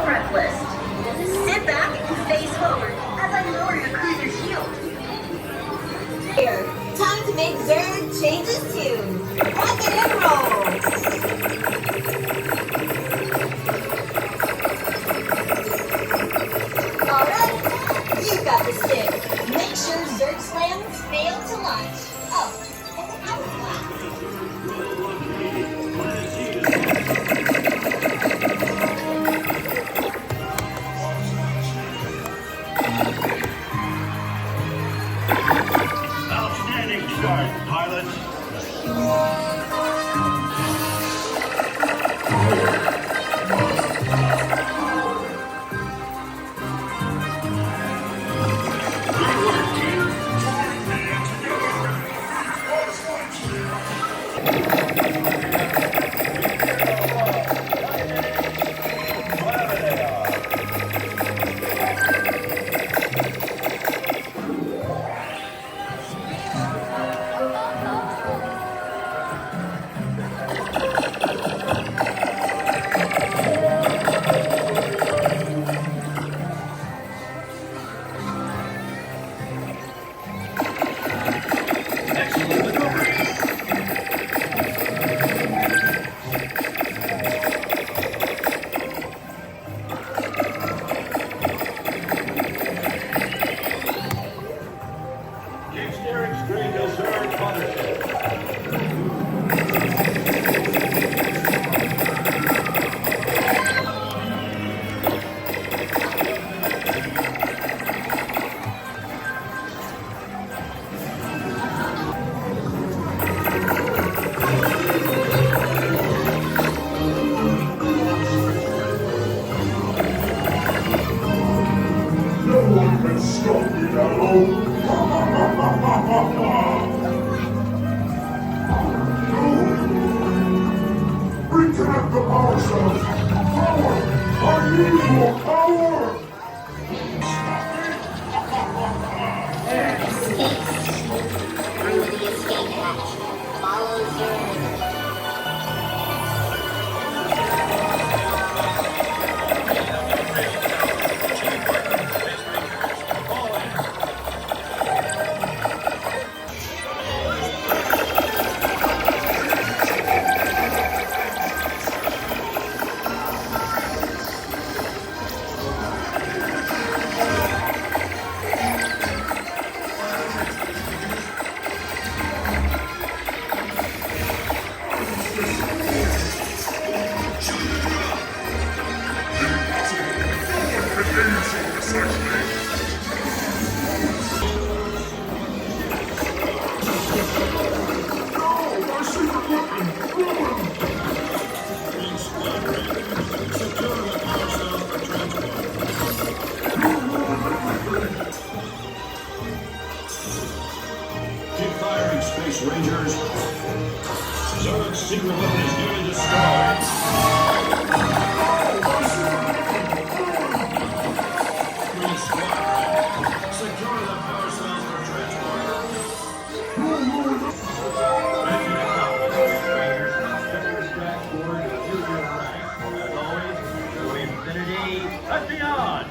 Prep list. Sit back and face forward as I lower your cruiser's shield. Here, time to make Zerg change his tune. Rock and roll. All right, you got the stick. Make sure Zerg slams fail to launch. Oh, and the hourglass. Outstanding start, pilots. Reconnect the power cells! Power! I need more power! Through the escape hatch. Follow Zerg. Keep firing, Space Rangers. Zerg's secret weapon is nearly destroyed. Green Squadron, secure the power cells for transport. Ready to go, Space Rangers. Check your stats board and view your rank. As always, to infinity and beyond.